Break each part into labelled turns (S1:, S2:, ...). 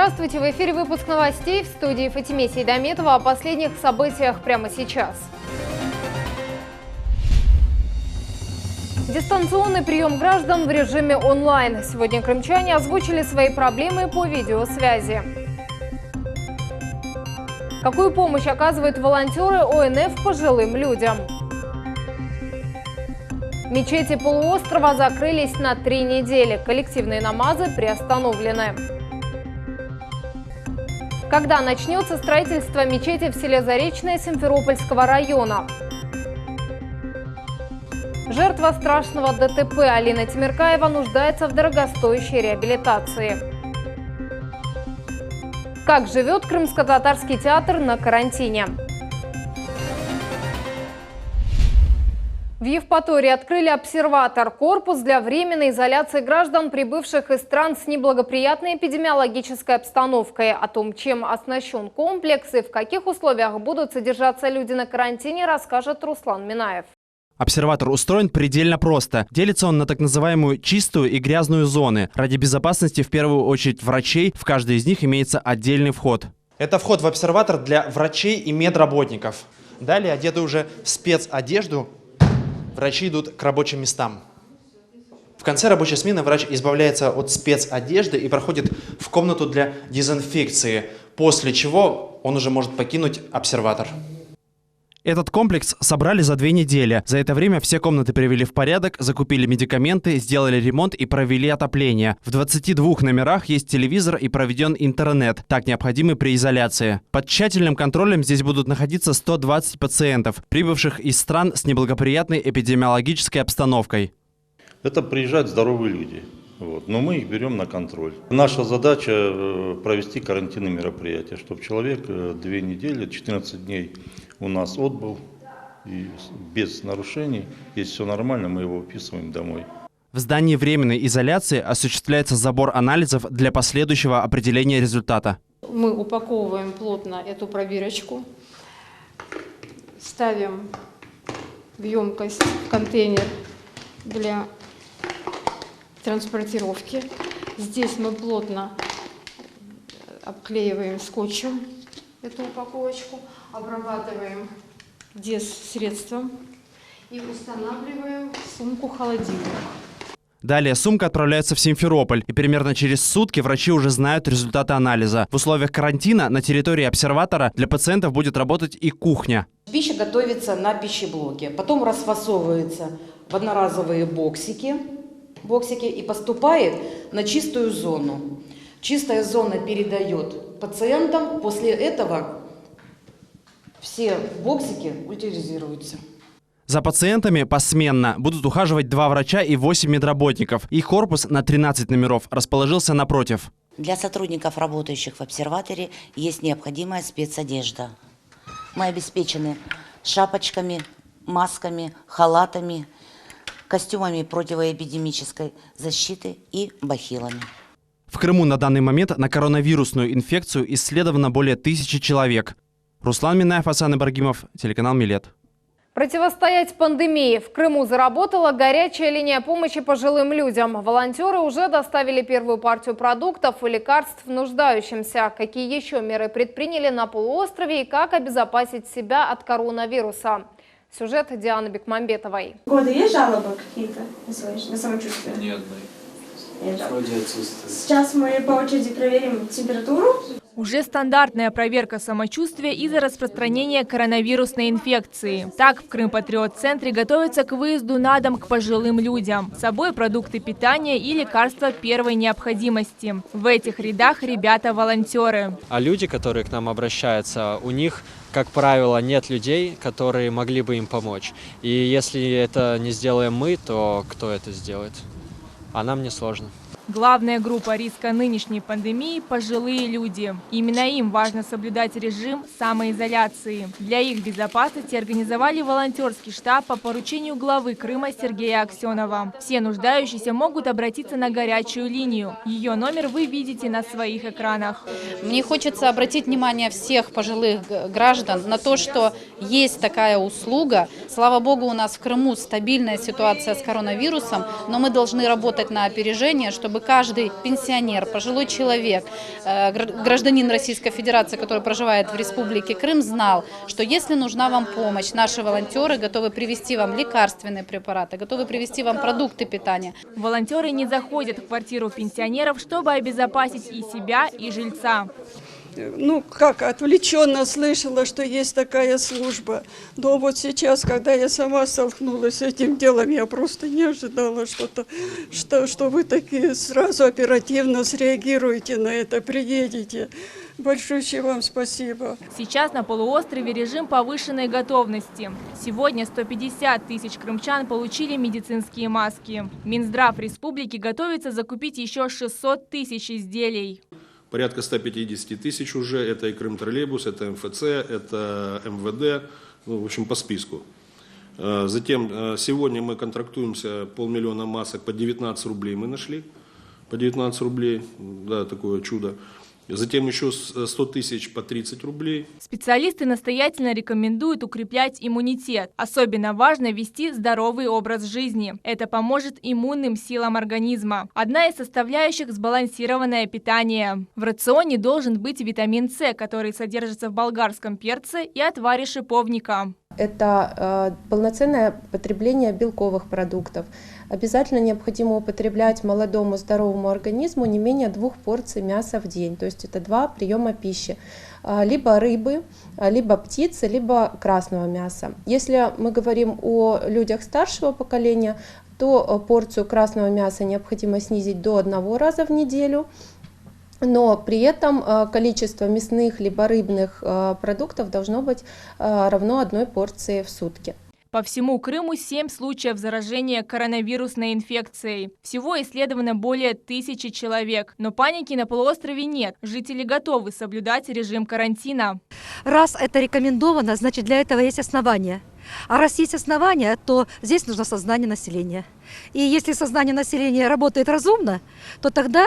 S1: Здравствуйте! В эфире выпуск новостей, в студии Фатиме Сейдометова о последних событиях прямо сейчас. Дистанционный прием граждан в режиме онлайн. Сегодня крымчане озвучили свои проблемы по видеосвязи. Какую помощь оказывают волонтеры ОНФ пожилым людям? Мечети полуострова закрылись на 3 недели. Коллективные намазы приостановлены. Когда начнется строительство мечети в селе Заречное Симферопольского района? Жертва страшного ДТП Алина Тимиркаева нуждается в дорогостоящей реабилитации. Как живет Крымско-Татарский театр на карантине? В Евпатории открыли обсерватор, корпус для временной изоляции граждан, прибывших из стран с неблагоприятной эпидемиологической обстановкой. О том, чем оснащен комплекс и в каких условиях будут содержаться люди на карантине, расскажет Руслан Минаев.
S2: Обсерватор устроен предельно просто. Делится он на так называемую чистую и грязную зоны. Ради безопасности, в первую очередь, врачей, в каждой из них имеется отдельный вход. Это вход в обсерватор для врачей и медработников. Далее, одеты уже в спецодежду, врачи идут к рабочим местам. В конце рабочей смены врач избавляется от спецодежды и проходит в комнату для дезинфекции, после чего он уже может покинуть обсерватор. Этот комплекс собрали за 2 недели. За это время все комнаты привели в порядок, закупили медикаменты, сделали ремонт и провели отопление. В 22 номерах есть телевизор и проведен интернет, так необходимый при изоляции. Под тщательным контролем здесь будут находиться 120 пациентов, прибывших из стран с неблагоприятной эпидемиологической обстановкой.
S3: Это приезжают здоровые люди, но мы их берем на контроль. Наша задача провести карантинные мероприятия, чтобы человек 2 недели, 14 дней у нас отбыл и без нарушений. Если все нормально, мы его выписываем домой.
S2: В здании временной изоляции осуществляется забор анализов для последующего определения результата.
S4: Мы упаковываем плотно эту пробирочку, ставим в емкость, в контейнер для транспортировки. Здесь мы плотно обклеиваем скотчем эту упаковочку, обрабатываем дезсредством и устанавливаем в сумку-холодильник.
S2: Далее сумка отправляется в Симферополь, и примерно через сутки врачи уже знают результаты анализа. В условиях карантина на территории обсерватора для пациентов будет работать и кухня.
S5: Пища готовится на пищеблоке, потом расфасовывается в одноразовые боксики и поступает на чистую зону. Чистая зона передает пациентам, после этого все боксики утилизируются.
S2: За пациентами посменно будут ухаживать 2 врача и 8 медработников. Их корпус на 13 номеров расположился напротив.
S6: Для сотрудников, работающих в обсерваторе, есть необходимая спецодежда. Мы обеспечены шапочками, масками, халатами, костюмами противоэпидемической защиты и бахилами.
S2: В Крыму на данный момент на коронавирусную инфекцию исследовано более 1000 человек. Руслан Минаев, Асан Ибрагимов, телеканал Милет.
S1: Противостоять пандемии. В Крыму заработала горячая линия помощи пожилым людям. Волонтеры уже доставили первую партию продуктов и лекарств нуждающимся. Какие еще меры предприняли на полуострове и как обезопасить себя от коронавируса? Сюжет Дианы Бекмамбетовой.
S7: У кого-то есть жалобы какие-то на самочувствие?
S8: Ни одной. Вроде отсутствует.
S7: Сейчас мы по очереди проверим температуру.
S9: Уже стандартная проверка самочувствия из-за распространения коронавирусной инфекции. Так, в Крым-Патриот-центре готовятся к выезду на дом к пожилым людям. С собой продукты питания и лекарства первой необходимости. В этих рядах ребята-волонтеры.
S10: А люди, которые к нам обращаются, у них, как правило, нет людей, которые могли бы им помочь. И если это не сделаем мы, то кто это сделает? А нам не сложно.
S9: Главная группа риска нынешней пандемии – пожилые люди. Именно им важно соблюдать режим самоизоляции. Для их безопасности организовали волонтерский штаб по поручению главы Крыма Сергея Аксенова. Все нуждающиеся могут обратиться на горячую линию. Ее номер вы видите на своих экранах.
S11: Мне хочется обратить внимание всех пожилых граждан на то, что есть такая услуга. Слава богу, у нас в Крыму стабильная ситуация с коронавирусом, но мы должны работать на опережение, чтобы чтобы каждый пенсионер, пожилой человек, гражданин Российской Федерации, который проживает в Республике Крым, знал, что если нужна вам помощь, наши волонтеры готовы привезти вам лекарственные препараты, готовы привезти вам продукты питания.
S9: Волонтеры не заходят в квартиру пенсионеров, чтобы обезопасить и себя, и жильца.
S12: Ну, как отвлеченно слышала, что есть такая служба. Но вот сейчас, когда я сама столкнулась с этим делом, я просто не ожидала, что вы такие сразу оперативно среагируете на это, приедете. Большое вам спасибо.
S9: Сейчас на полуострове режим повышенной готовности. Сегодня 150 тысяч крымчан получили медицинские маски. Минздрав республики готовится закупить еще 600 тысяч изделий.
S13: Порядка 150 тысяч уже, это и Крымтроллейбус, это МФЦ, это МВД, ну, в общем, по списку. Затем сегодня мы контрактуемся 500 000 масок по 19 рублей мы нашли, по 19 рублей, да, такое чудо. Затем еще 100 тысяч по 30 рублей.
S9: Специалисты настоятельно рекомендуют укреплять иммунитет. Особенно важно вести здоровый образ жизни. Это поможет иммунным силам организма. Одна из составляющих – сбалансированное питание. В рационе должен быть витамин С, который содержится в болгарском перце и отваре шиповника.
S14: Это полноценное потребление белковых продуктов. Обязательно необходимо употреблять молодому здоровому организму не менее 2 порций мяса в день. То есть это 2 приема пищи. Либо рыбы, либо птицы, либо красного мяса. Если мы говорим о людях старшего поколения, то порцию красного мяса необходимо снизить до 1 раза в неделю. Но при этом количество мясных либо рыбных продуктов должно быть равно 1 порции в сутки.
S9: По всему Крыму 7 случаев заражения коронавирусной инфекцией. Всего исследовано более 1000 человек. Но паники на полуострове нет. Жители готовы соблюдать режим карантина.
S15: Раз это рекомендовано, значит для этого есть основания. А раз есть основания, то здесь нужно сознание населения. И если сознание населения работает разумно, то тогда,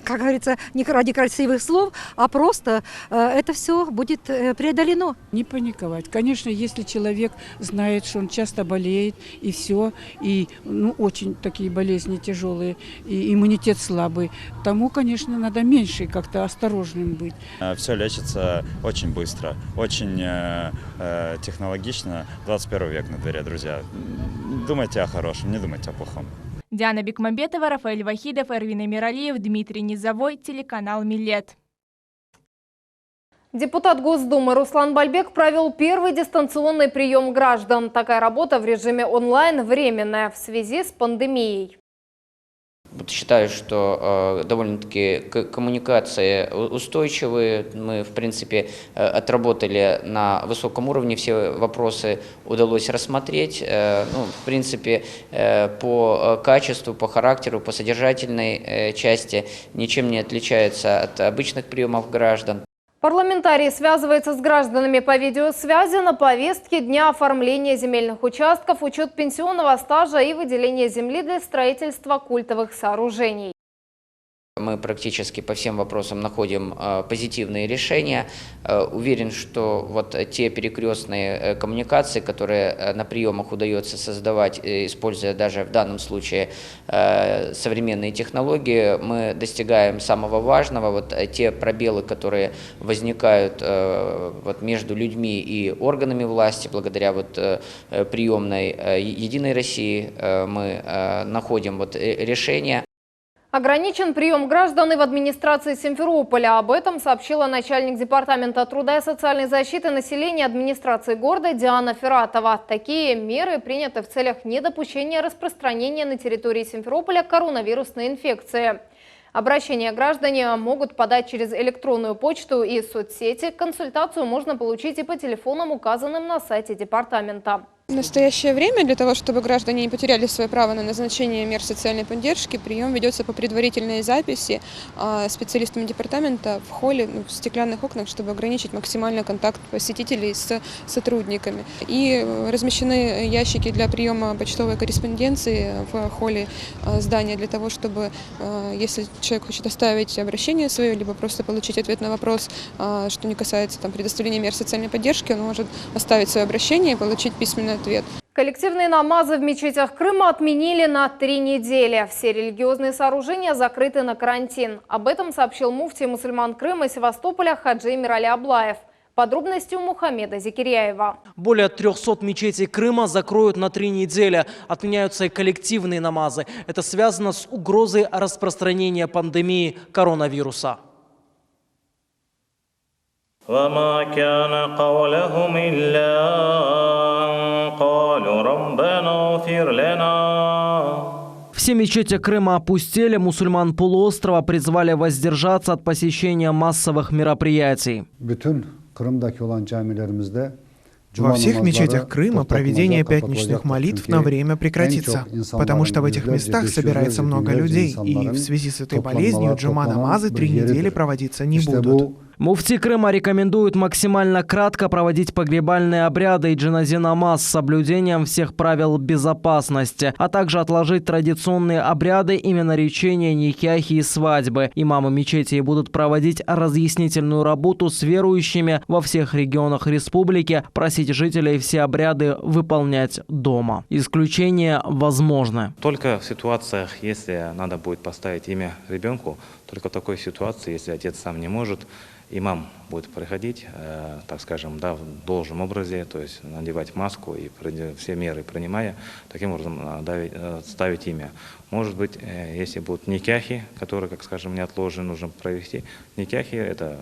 S15: как говорится, не ради красивых слов, а просто это все будет преодолено.
S12: Не паниковать. Конечно, если человек знает, что он часто болеет, и все, и очень такие болезни тяжелые, и иммунитет слабый, тому, конечно, надо меньше как-то осторожным быть.
S16: Все лечится очень быстро, очень технологично. 21 век на дворе, друзья. Думайте о хорошем, не думайте о плохом.
S9: Диана Бекмамбетова, Рафаэль Вахидов, Эрвин Эмиралиев, Дмитрий Низовой, телеканал Милет.
S1: Депутат Госдумы Руслан Бальбек провел первый дистанционный прием граждан. Такая работа в режиме онлайн временная в связи с пандемией.
S17: Считаю, что довольно-таки коммуникации устойчивые. Мы, в принципе, отработали на высоком уровне, все вопросы удалось рассмотреть. В принципе, по качеству, по характеру, по содержательной части ничем не отличается от обычных приемов граждан.
S1: Парламентарий связывается с гражданами по видеосвязи. На повестке дня оформление земельных участков, учет пенсионного стажа и выделение земли для строительства культовых сооружений.
S17: Мы практически по всем вопросам находим позитивные решения. Уверен, что вот те перекрестные коммуникации, которые на приемах удается создавать, используя даже в данном случае современные технологии, мы достигаем самого важного. Вот те пробелы, которые возникают между людьми и органами власти, благодаря приемной «Единой России», мы находим решения.
S1: Ограничен прием граждан и в администрации Симферополя. Об этом сообщила начальник Департамента труда и социальной защиты населения администрации города Диана Фератова. Такие меры приняты в целях недопущения распространения на территории Симферополя коронавирусной инфекции. Обращения граждане могут подать через электронную почту и соцсети. Консультацию можно получить и по телефонам, указанным на сайте департамента.
S18: В настоящее время для того, чтобы граждане не потеряли свое право на назначение мер социальной поддержки, прием ведется по предварительной записи специалистами департамента в холле, в стеклянных окнах, чтобы ограничить максимально контакт посетителей с сотрудниками. И размещены ящики для приема почтовой корреспонденции в холле здания для того, чтобы, если человек хочет оставить обращение свое, либо просто получить ответ на вопрос, что не касается предоставления мер социальной поддержки, он может оставить свое обращение и получить письменный ответ.
S1: Коллективные намазы в мечетях Крыма отменили на 3 недели. Все религиозные сооружения закрыты на карантин. Об этом сообщил муфтий мусульман Крыма и Севастополя Хаджи Мирали Аблаев. Подробности у Мухаммеда Зикирьяева.
S19: Более 300 мечетей Крыма закроют на 3 недели. Отменяются и коллективные намазы. Это связано с угрозой распространения пандемии коронавируса.
S20: وما كان قولهم إلا أن قالوا ربنا اغفر لنا.
S19: Все мечети Крыма опустели, мусульман полуострова призвали воздержаться от посещения массовых мероприятий.
S21: Во всех мечетях Крыма проведение пятничных молитв на время прекратится, потому что в этих местах собирается много людей, и в связи с этой болезнью джума-намазы 3 недели проводиться не будут.
S19: Муфти Крыма рекомендует максимально кратко проводить погребальные обряды и джаназе-намаз с соблюдением всех правил безопасности, а также отложить традиционные обряды именоречения, никяхи и свадьбы. Имамы мечетей будут проводить разъяснительную работу с верующими во всех регионах республики, просить жителей все обряды выполнять дома. Исключения возможны.
S22: Только в ситуациях, если надо будет поставить имя ребенку, только в такой ситуации, если отец сам не может, имам будет приходить, так скажем, да, в должном образе, то есть надевать маску и все меры принимая, таким образом ставить имя. Может быть, если будут никяхи, которые, как скажем, неотложно нужно провести, никяхи это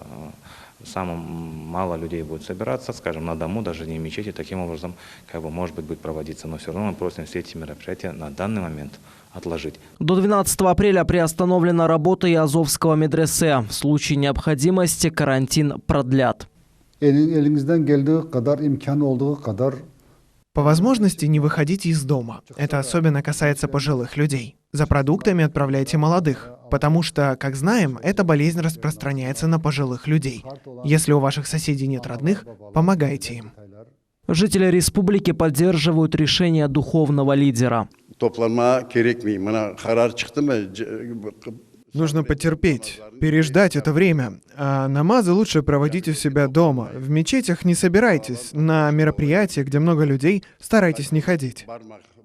S22: самое мало людей будет собираться, скажем, на дому, даже не в мечети, таким образом, может быть, будет проводиться. Но все равно мы просим все эти мероприятия на данный момент отложить.
S19: До 12 апреля приостановлена работа и Азовского медресе. В случае необходимости карантин продлят.
S21: По возможности не выходите из дома. Это особенно касается пожилых людей. За продуктами отправляйте молодых, потому что, как знаем, эта болезнь распространяется на пожилых людей. Если у ваших соседей нет родных, помогайте им.
S19: Жители республики поддерживают решение духовного лидера.
S21: Нужно потерпеть, переждать это время. А намазы лучше проводить у себя дома. В мечетях не собирайтесь. На мероприятия, где много людей, старайтесь не ходить.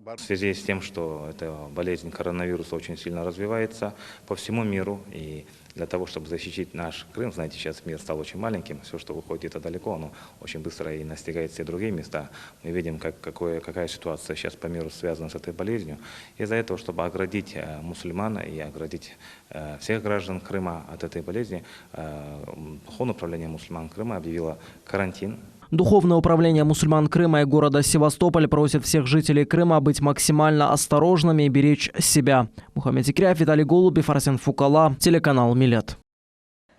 S22: В связи с тем, что эта болезнь коронавируса очень сильно развивается по всему миру, и для того, чтобы защитить наш Крым, знаете, сейчас мир стал очень маленьким, все, что выходит где-то далеко, оно очень быстро и настигает все другие места. Мы видим, какая ситуация сейчас по миру связана с этой болезнью. Из-за этого, чтобы оградить мусульман и оградить всех граждан Крыма от этой болезни, Духовное управление мусульман Крыма объявило карантин.
S19: Духовное управление мусульман Крыма и города Севастополь просит всех жителей Крыма быть максимально осторожными и беречь себя. Мухаммед Зикирьяев, Виталий Голубев, Арсен Фукала, телеканал Милет.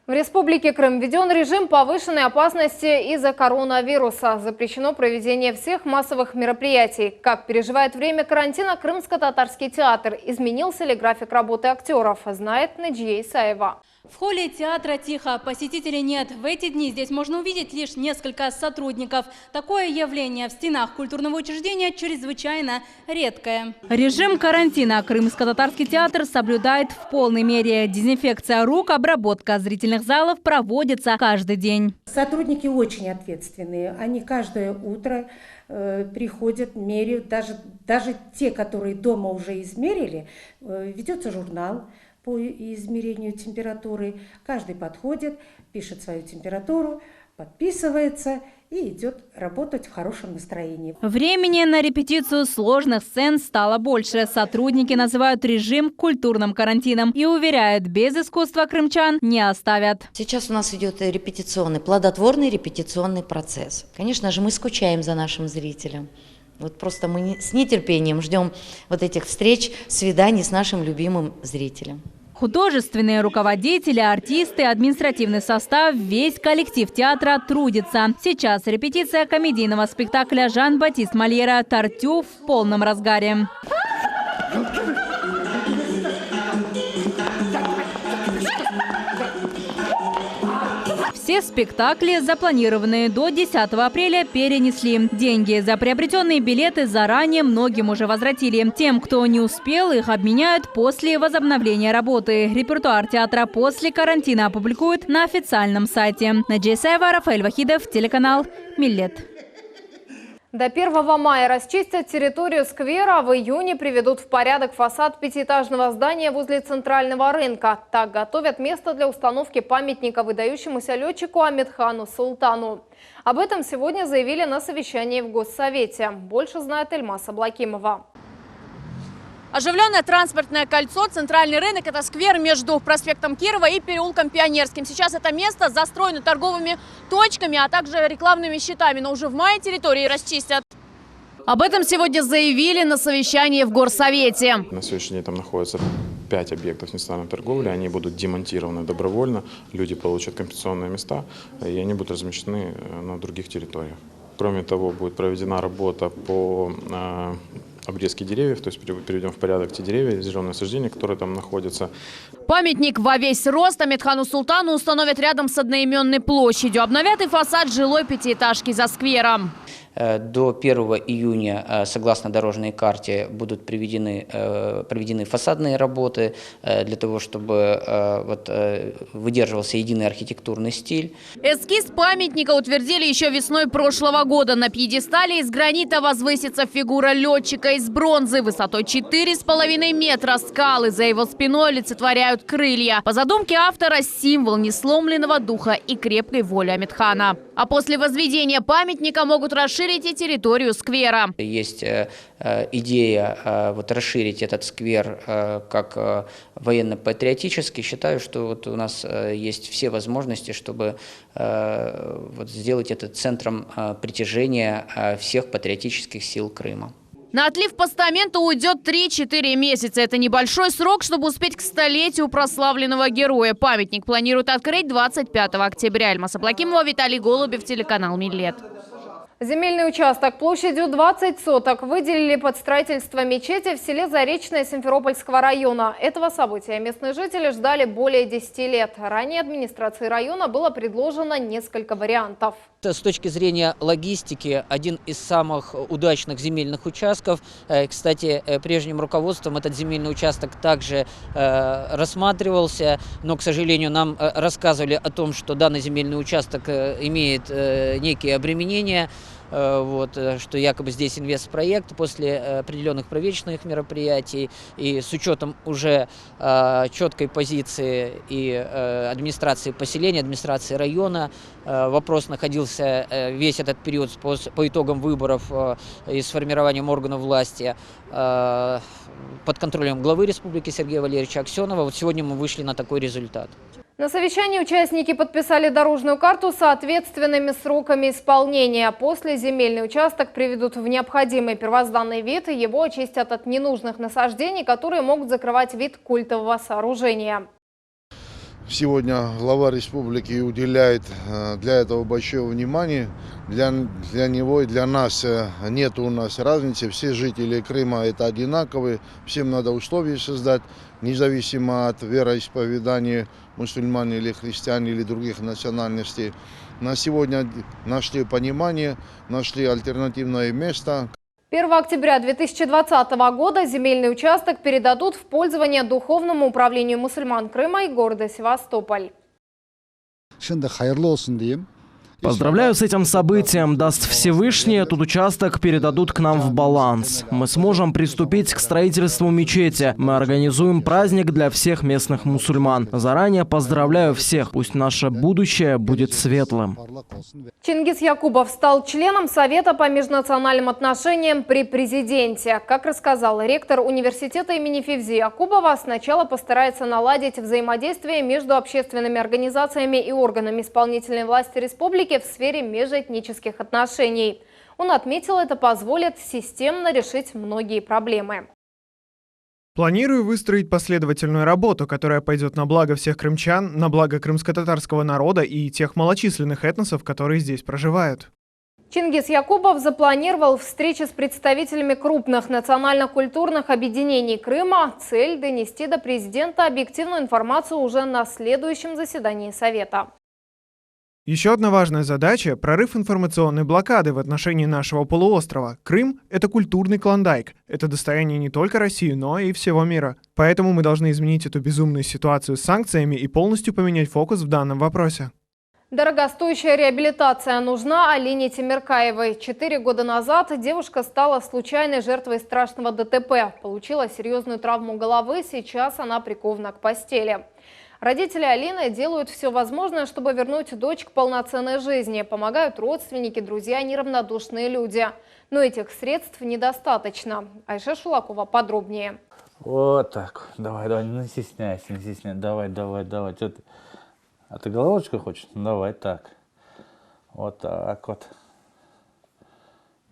S1: В Республике Крым введен режим повышенной опасности из-за коронавируса. Запрещено проведение всех массовых мероприятий. Как переживает время карантина Крымско-татарский театр? Изменился ли график работы актеров? Знает Наджия Исаева.
S23: В холле театра тихо, посетителей нет. В эти дни здесь можно увидеть лишь несколько сотрудников. Такое явление в стенах культурного учреждения чрезвычайно редкое. Режим карантина Крымско-татарский театр соблюдает в полной мере. Дезинфекция рук, обработка зрительных залов проводится каждый день.
S24: Сотрудники очень ответственные. Они каждое утро приходят, меряют. Даже те, которые дома уже измерили, ведется журнал по измерению температуры. Каждый подходит, пишет свою температуру, подписывается и идет работать в хорошем настроении.
S23: Времени на репетицию сложных сцен стало больше. Сотрудники называют режим культурным карантином и уверяют, без искусства крымчан не оставят.
S6: Сейчас у нас идет плодотворный репетиционный процесс. Конечно же, мы скучаем за нашим зрителем. Вот просто мы с нетерпением ждем вот этих встреч, свиданий с нашим любимым зрителем.
S23: Художественные руководители, артисты, административный состав, весь коллектив театра трудится. Сейчас репетиция комедийного спектакля Жан-Батист Мольера «Тартюф» в полном разгаре. Все спектакли, запланированные до 10 апреля, перенесли. Деньги за приобретенные билеты заранее многим уже возвратили. Тем, кто не успел, их обменяют после возобновления работы. Репертуар театра после карантина опубликуют на официальном сайте. Наджия Исаева, Рафаэль Вахидов, телеканал Миллет.
S1: До 1 мая расчистят территорию сквера, а в июне приведут в порядок фасад пятиэтажного здания возле центрального рынка. Так готовят место для установки памятника выдающемуся летчику Амитхану Султану. Об этом сегодня заявили на совещании в Госсовете. Больше знает Эльмас Аблакимова.
S2: Оживленное транспортное кольцо, центральный рынок – это сквер между проспектом Кирова и переулком Пионерским. Сейчас это место застроено торговыми точками, а также рекламными щитами, но уже в мае территории расчистят. Об этом сегодня заявили на совещании в Горсовете.
S3: На сегодняшний день там находится 5 объектов несанкционированной торговли, они будут демонтированы добровольно, люди получат компенсационные места, и они будут размещены на других территориях. Кроме того, будет проведена работа по обрезки деревьев, то есть переведем в порядок те деревья, зеленые насаждения, которые там находятся.
S2: Памятник во весь рост Амитхану Султану установят рядом с одноименной площадью. Обновят и фасад жилой пятиэтажки за сквером.
S17: До 1 июня, согласно дорожной карте, будут проведены фасадные работы для того, чтобы выдерживался единый архитектурный стиль.
S2: Эскиз памятника утвердили еще весной прошлого года. На пьедестале из гранита возвысится фигура летчика из бронзы высотой 4,5 метра. Скалы за его спиной олицетворяют крылья. По задумке автора, символ несломленного духа и крепкой воли Амитхана. А после возведения памятника могут расширить и территорию сквера.
S17: Есть идея расширить этот сквер как военно-патриотический. Считаю, что у нас есть все возможности, чтобы сделать это центром притяжения всех патриотических сил Крыма.
S2: На отлив постамента уйдет 3-4 месяца. Это небольшой срок, чтобы успеть к столетию прославленного героя. Памятник планируют открыть 25 октября. Эльмас Аблакимова, Виталий Голубев, телеканал Милет.
S1: Земельный участок площадью 20 соток выделили под строительство мечети в селе Заречное Симферопольского района. Этого события местные жители ждали более 10 лет. Ранее администрации района было предложено несколько вариантов.
S4: С точки зрения логистики, один из самых удачных земельных участков. Кстати, прежним руководством этот земельный участок также рассматривался, но, к сожалению, нам рассказывали о том, что данный земельный участок имеет некие обременения. Что якобы здесь инвестпроект после определенных проверочных мероприятий и с учетом уже четкой позиции и администрации поселения, администрации района. Вопрос находился весь этот период по итогам выборов и сформированием органов власти под контролем главы республики Сергея Валерьевича Аксенова. Сегодня мы вышли на такой результат.
S1: На совещании участники подписали дорожную карту с соответственными сроками исполнения. После земельный участок приведут в необходимый первозданный вид и его очистят от ненужных насаждений, которые могут закрывать вид культового сооружения.
S5: Сегодня глава республики уделяет для этого большое внимание. Для него и для нас нет у нас разницы. Все жители Крыма это одинаковые. Всем надо условия создать, независимо от вероисповедания, мусульмане или христиане или других национальностей. На сегодня нашли понимание, нашли альтернативное место.
S1: 1 октября 2020 года земельный участок передадут в пользование Духовному управлению мусульман Крыма и города Севастополь.
S19: Поздравляю с этим событием. Даст Всевышний, этот участок передадут к нам в баланс. Мы сможем приступить к строительству мечети. Мы организуем праздник для всех местных мусульман. Заранее поздравляю всех. Пусть наше будущее будет светлым.
S1: Чингис Якубов стал членом Совета по межнациональным отношениям при президенте. Как рассказал ректор университета имени Февзи Якубова, сначала постарается наладить взаимодействие между общественными организациями и органами исполнительной власти республики в сфере межэтнических отношений. Он отметил, это позволит системно решить многие проблемы.
S21: Планирую выстроить последовательную работу, которая пойдет на благо всех крымчан, на благо крымско-татарского народа и тех малочисленных этносов, которые здесь проживают.
S1: Чингис Якубов запланировал встречи с представителями крупных национально-культурных объединений Крыма. Цель – донести до президента объективную информацию уже на следующем заседании Совета.
S21: Еще одна важная задача – прорыв информационной блокады в отношении нашего полуострова. Крым – это культурный клондайк. Это достояние не только России, но и всего мира. Поэтому мы должны изменить эту безумную ситуацию с санкциями и полностью поменять фокус в данном вопросе.
S1: Дорогостоящая реабилитация нужна Алине Темиркаевой. 4 года назад девушка стала случайной жертвой страшного ДТП. Получила серьезную травму головы, сейчас она прикована к постели. Родители Алины делают все возможное, чтобы вернуть дочь к полноценной жизни. Помогают родственники, друзья, неравнодушные люди. Но этих средств недостаточно. Айша Шулакова подробнее.
S7: Вот так. Давай, не стесняйся, не стесняйся. Давай. Что ты? А ты головочку хочешь? Давай так. Вот так вот.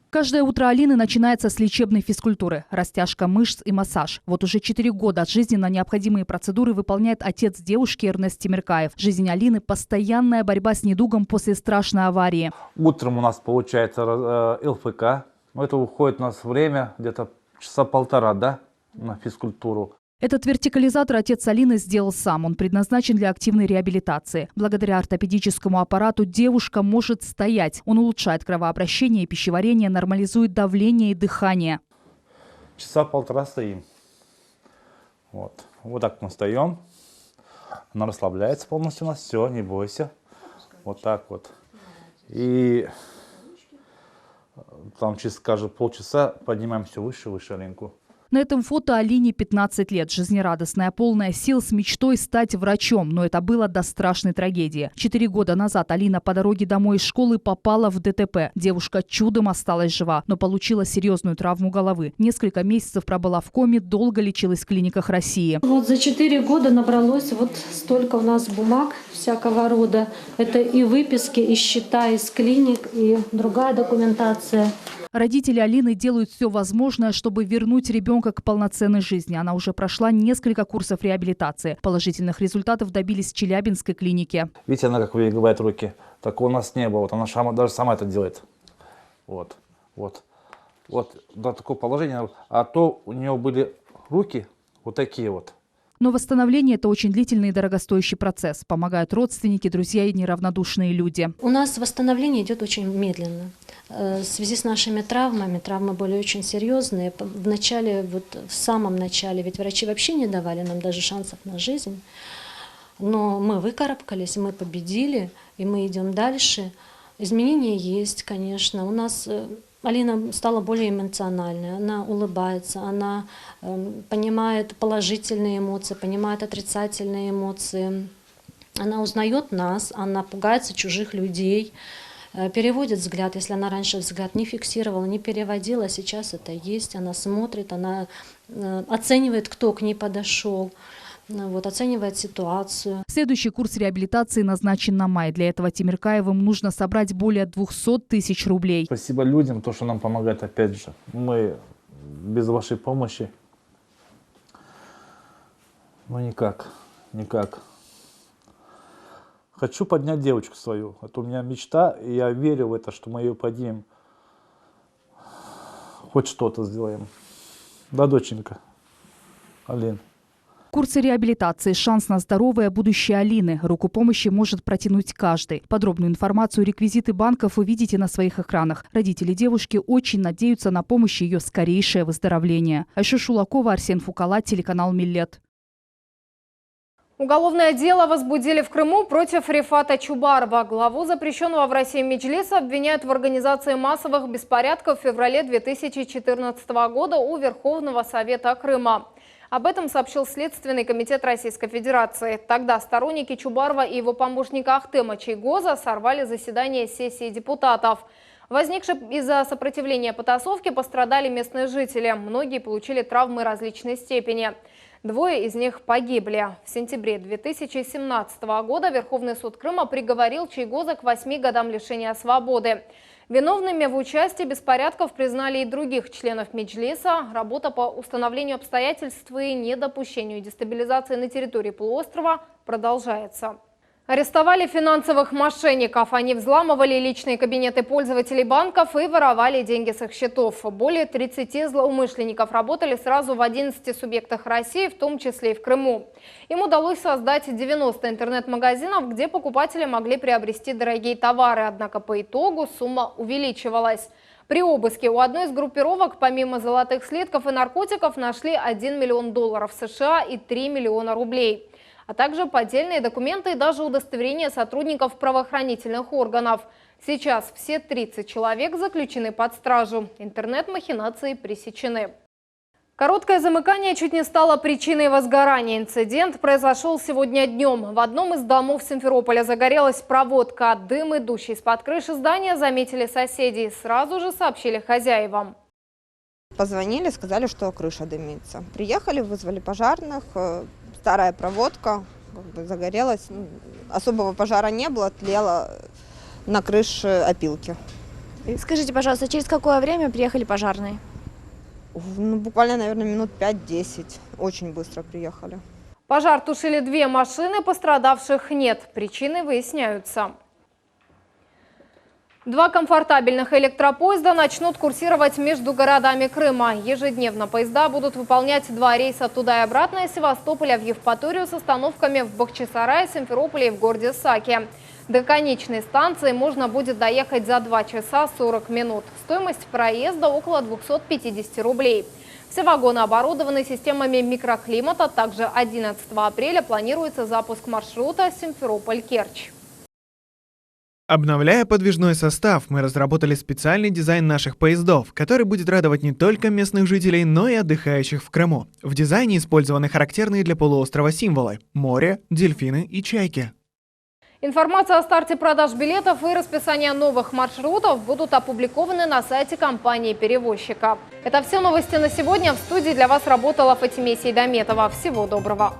S2: Каждое утро Алины начинается с лечебной физкультуры, растяжка мышц и массаж. Вот уже 4 года жизненно необходимые процедуры выполняет отец девушки Эрнест Темиркаев. Жизнь Алины – постоянная борьба с недугом после страшной аварии.
S7: Утром у нас получается ЛФК. Это уходит у нас время где-то часа полтора, да, на физкультуру.
S2: Этот вертикализатор отец Алины сделал сам. Он предназначен для активной реабилитации. Благодаря ортопедическому аппарату девушка может стоять. Он улучшает кровообращение и пищеварение, нормализует давление и дыхание.
S7: Часа полтора стоим. Вот так мы встаем. Она расслабляется полностью у нас. Все, не бойся. Вот так вот. И там через каждые полчаса поднимаем все выше Алинку.
S2: На этом фото Алине 15 лет, жизнерадостная, полная сил, с мечтой стать врачом. Но это было до страшной трагедии. 4 года назад Алина по дороге домой из школы попала в ДТП. Девушка чудом осталась жива, но получила серьезную травму головы. Несколько месяцев пробыла в коме, долго лечилась в клиниках России.
S8: Вот за 4 года набралось вот столько у нас бумаг всякого рода. Это и выписки, и счета из клиник, и другая документация.
S2: Родители Алины делают все возможное, чтобы вернуть ребенка к полноценной жизни. Она уже прошла несколько курсов реабилитации. Положительных результатов добились в Челябинской клинике.
S7: Видите, она как выгибает руки. Такого у нас не было. Вот она даже сама это делает. Вот до такого положения. А то у нее были руки вот такие вот.
S2: Но восстановление – это очень длительный и дорогостоящий процесс. Помогают родственники, друзья и неравнодушные люди.
S8: У нас восстановление идет очень медленно. В связи с нашими травмами, травмы были очень серьезные. В самом начале, ведь врачи вообще не давали нам даже шансов на жизнь. Но мы выкарабкались, мы победили, и мы идем дальше. Изменения есть, конечно. У нас Алина стала более эмоциональной, она улыбается, она понимает положительные эмоции, понимает отрицательные эмоции. Она узнает нас, она пугается чужих людей, переводит взгляд. Если она раньше взгляд не фиксировала, не переводила, сейчас это есть. Она смотрит, она оценивает, кто к ней подошел. Оценивает ситуацию.
S2: Следующий курс реабилитации назначен на май. Для этого Темиркаевым нужно собрать более 200 тысяч рублей.
S7: Спасибо людям, то, что нам помогает, опять же. Мы без вашей помощи, никак. Хочу поднять девочку свою. Это у меня мечта, и я верю в это, что мы ее поднимем. Хоть что-то сделаем. Да, доченька? Алин.
S2: Курсы реабилитации – шанс на здоровое будущее Алины. Руку помощи может протянуть каждый. Подробную информацию и реквизиты банков вы видите на своих экранах. Родители девушки очень надеются на помощь и ее скорейшее выздоровление. Айша Шулакова, Арсен Фукала, телеканал Миллет.
S1: Уголовное дело возбудили в Крыму против Рифата Чубарова. Главу запрещенного в России Меджлиса обвиняют в организации массовых беспорядков в феврале 2014 года у Верховного Совета Крыма. Об этом сообщил Следственный комитет Российской Федерации. Тогда сторонники Чубарова и его помощника Ахтема Чайгоза сорвали заседание сессии депутатов. Возникшей из-за сопротивления потасовки пострадали местные жители. Многие получили травмы различной степени. 2 из них погибли. В сентябре 2017 года Верховный суд Крыма приговорил Чайгоза к 8 годам лишения свободы. Виновными в участии беспорядков признали и других членов Меджлиса. Работа по установлению обстоятельств и недопущению дестабилизации на территории полуострова продолжается. Арестовали финансовых мошенников. Они взламывали личные кабинеты пользователей банков и воровали деньги с их счетов. Более 30 злоумышленников работали сразу в 11 субъектах России, в том числе и в Крыму. Им удалось создать 90 интернет-магазинов, где покупатели могли приобрести дорогие товары. Однако по итогу сумма увеличивалась. При обыске у одной из группировок помимо золотых слитков и наркотиков нашли $1 миллион США и 3 миллиона рублей. а также поддельные документы и даже удостоверения сотрудников правоохранительных органов. Сейчас все 30 человек заключены под стражу. Интернет-махинации пресечены. Короткое замыкание чуть не стало причиной возгорания. Инцидент произошел сегодня днем. В одном из домов Симферополя загорелась проводка. Дым, идущий из-под крыши здания, заметили соседи и сразу же сообщили хозяевам.
S10: Позвонили, сказали, что крыша дымится. Приехали, вызвали пожарных. Старая проводка загорелась. Особого пожара не было, тлела на крыше опилки.
S11: Скажите, пожалуйста, через какое время приехали пожарные?
S10: Буквально, наверное, минут 5-10. Очень быстро приехали.
S1: Пожар тушили 2 машины, пострадавших нет. Причины выясняются. 2 комфортабельных электропоезда начнут курсировать между городами Крыма. Ежедневно поезда будут выполнять 2 рейса туда и обратно из Севастополя в Евпаторию с остановками в Бахчисарае, Симферополе и в городе Саки. До конечной станции можно будет доехать за 2 часа 40 минут. Стоимость проезда около 250 рублей. Все вагоны оборудованы системами микроклимата. Также 11 апреля планируется запуск маршрута Симферополь-Керчь.
S21: Обновляя подвижной состав, мы разработали специальный дизайн наших поездов, который будет радовать не только местных жителей, но и отдыхающих в Крыму. В дизайне использованы характерные для полуострова символы – море, дельфины и чайки.
S1: Информация о старте продаж билетов и расписание новых маршрутов будут опубликованы на сайте компании-перевозчика. Это все новости на сегодня. В студии для вас работала Фатиме Сейдометова. Всего доброго.